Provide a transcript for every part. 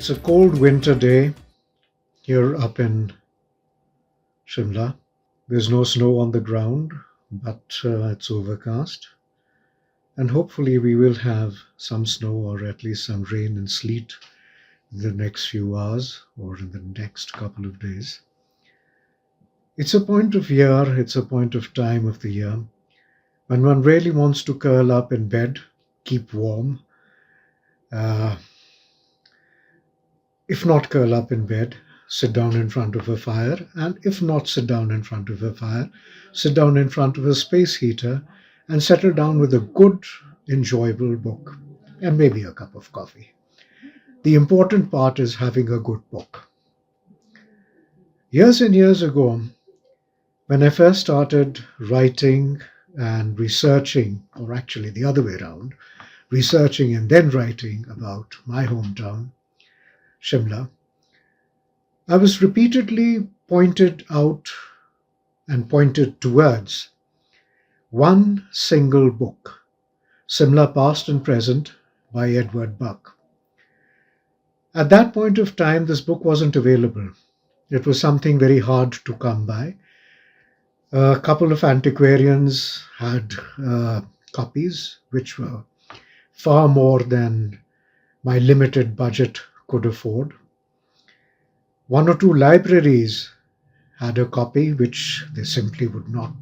It's a cold winter day here up in Shimla. There's no snow on the ground, but it's overcast. And hopefully, we will have some snow or at least some rain and sleet in the next few hours or in the next couple of days. It's a point of year, it's a point of time of the year when one really wants to curl up in bed, keep warm. Uh, If not curl up in bed, sit down in front of a fire, and if not sit down in front of a fire, sit down in front of a space heater and settle down with a good, enjoyable book and maybe a cup of coffee. The important part is having a good book. Years and years ago, when I first started writing and researching, or actually the other way around, researching and then writing about my hometown, Shimla, I was repeatedly pointed out and pointed towards one single book, Simla Past and Present by Edward Buck. At that point of time, this book wasn't available. It was something very hard to come by. A couple of antiquarians had copies, which were far more than my limited budget could afford. One or two libraries had a copy which they simply would not,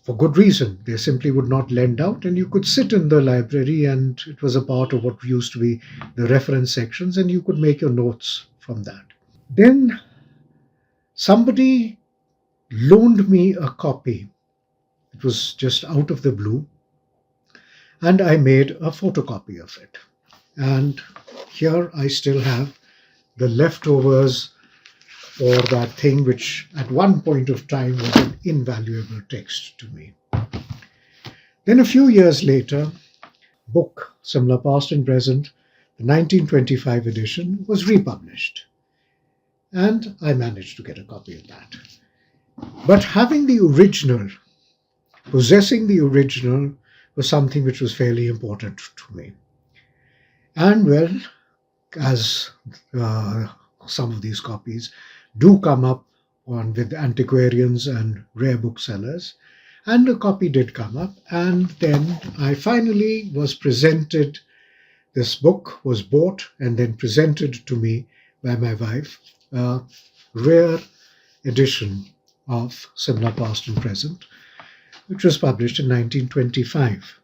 for good reason, they simply would not lend out, and you could sit in the library and it was a part of what used to be the reference sections, and you could make your notes from that. Then somebody loaned me a copy. It was just out of the blue, and I made a photocopy of it. And here I still have the leftovers or that thing which at one point of time was an invaluable text to me. Then a few years later, book Simla Past and Present, the 1925 edition, was republished. And I managed to get a copy of that. But having the original, possessing the original, was something which was fairly important to me. And well, as some of these copies do come up with antiquarians and rare booksellers, and a copy did come up, and then I finally was presented, this book was bought and then presented to me by my wife, a rare edition of Simla Past and Present, which was published in 1925.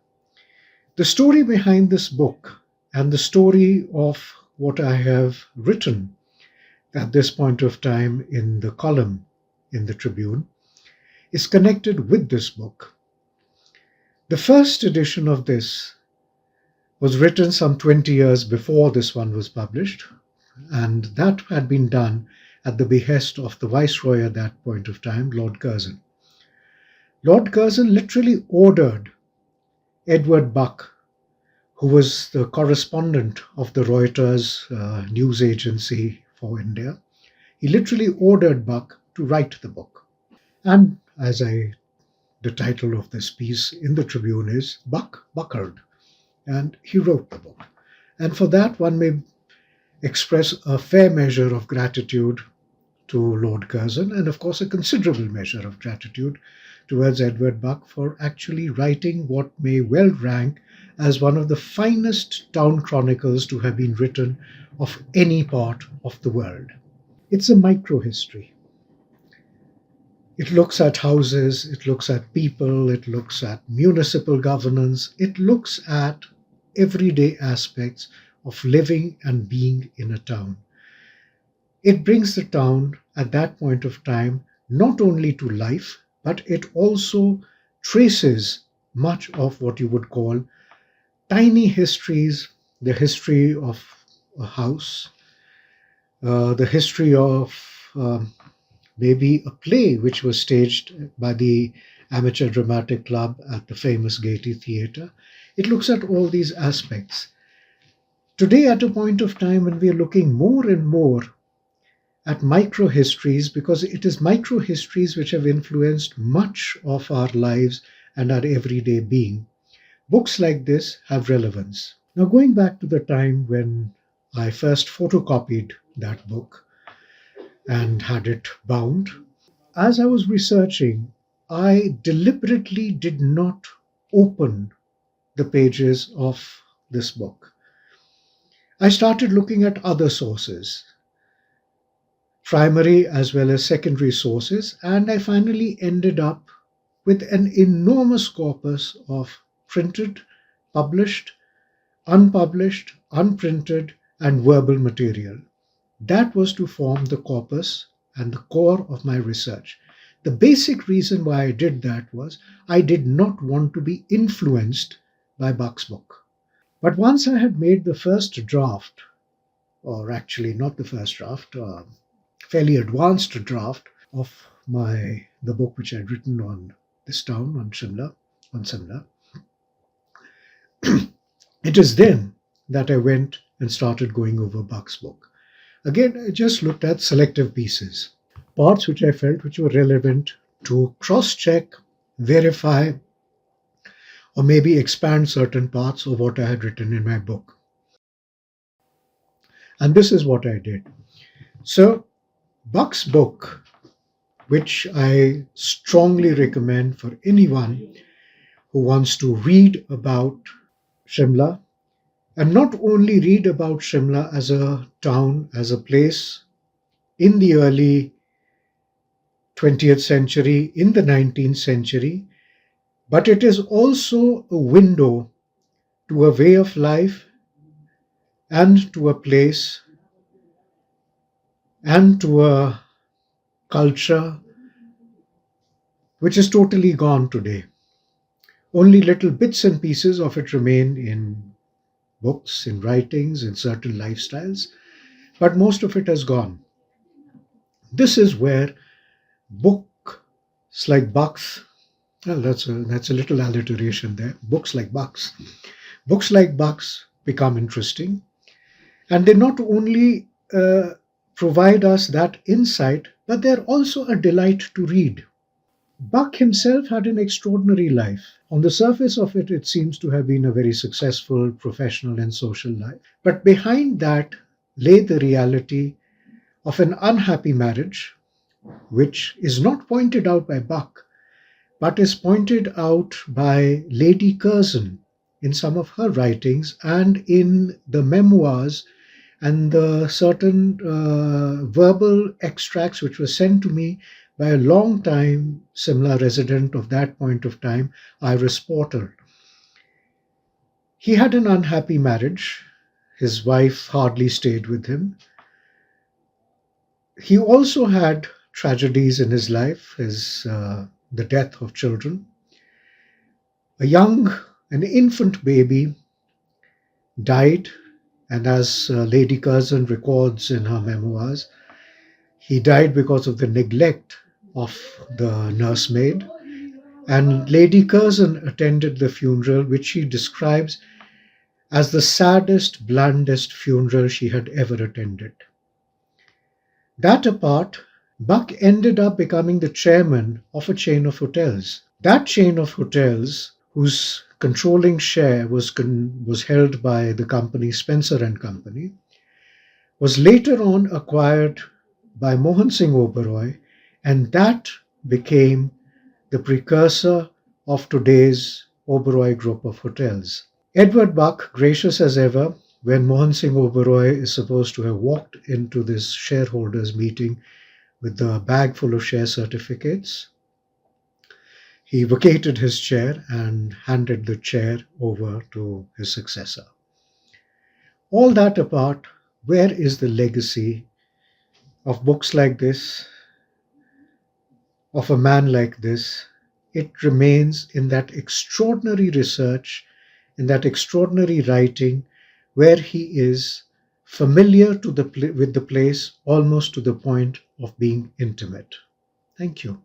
The story behind this book and the story of what I have written at this point of time in the column in the Tribune is connected with this book. The first edition of this was written some 20 years before this one was published, and that had been done at the behest of the Viceroy at that point of time, Lord Curzon. Lord Curzon literally ordered Edward Buck, who was the correspondent of the Reuters news agency for India. He literally ordered Buck to write the book. And the title of this piece in the Tribune is Buck Buckered. And he wrote the book. And for that, one may express a fair measure of gratitude to Lord Curzon, and of course a considerable measure of gratitude towards Edward Buck for actually writing what may well rank as one of the finest town chronicles to have been written of any part of the world. It's a micro-history. It looks at houses, it looks at people, it looks at municipal governance, it looks at everyday aspects of living and being in a town. It brings the town at that point of time not only to life, but it also traces much of what you would call tiny histories, the history of a house, the history of maybe a play which was staged by the Amateur Dramatic Club at the famous Gaiety Theatre. It looks at all these aspects. Today, at a point of time when we are looking more and more at micro-histories, because it is micro-histories which have influenced much of our lives and our everyday being, books like this have relevance. Now, going back to the time when I first photocopied that book and had it bound. As I was researching, I deliberately did not open the pages of this book. I started looking at other sources, primary as well as secondary sources, and I finally ended up with an enormous corpus of printed, published, unpublished, unprinted, and verbal material. That was to form the corpus and the core of my research. The basic reason why I did that was I did not want to be influenced by Buck's book. But once I had made the first draft, or actually not the first draft, fairly advanced draft of the book which I'd written on this town, on Simla, it is then that I went and started going over Buck's book. Again, I just looked at selective pieces, parts which I felt which were relevant to cross-check, verify, or maybe expand certain parts of what I had written in my book. And this is what I did. So, Buck's book, which I strongly recommend for anyone who wants to read about Shimla, and not only read about Shimla as a town, as a place in the early 20th century, in the 19th century, but it is also a window to a way of life and to a place and to a culture which is totally gone today. Only little bits and pieces of it remain in books, in writings, in certain lifestyles, but most of it has gone. This is where books like Buck's, well, that's a little alliteration there. Books like Buck's become interesting, and they not only provide us that insight, but they're also a delight to read. Buck himself had an extraordinary life. On the surface of it, it seems to have been a very successful professional and social life. But behind that lay the reality of an unhappy marriage, which is not pointed out by Buck, but is pointed out by Lady Curzon in some of her writings and in the memoirs and the certain verbal extracts which were sent to me by a long time Simla resident of that point of time, Iris Porter. He had an unhappy marriage. His wife hardly stayed with him. He also had tragedies in his life, the death of children. An infant baby died, and as Lady Curzon records in her memoirs, he died because of the neglect of the nursemaid. And Lady Curzon attended the funeral, which she describes as the saddest, blandest funeral she had ever attended. That apart, Buck ended up becoming the chairman of a chain of hotels. That chain of hotels, whose controlling share was held by the company Spencer and Company, was later on acquired by Mohan Singh Oberoi, and that became the precursor of today's Oberoi group of hotels. Edward Buck, gracious as ever, when Mohan Singh Oberoi is supposed to have walked into this shareholders meeting with the bag full of share certificates, he vacated his chair and handed the chair over to his successor. All that apart, where is the legacy of books like this, of a man like this? It remains in that extraordinary research, in that extraordinary writing, where he is familiar with the place almost to the point of being intimate. Thank you.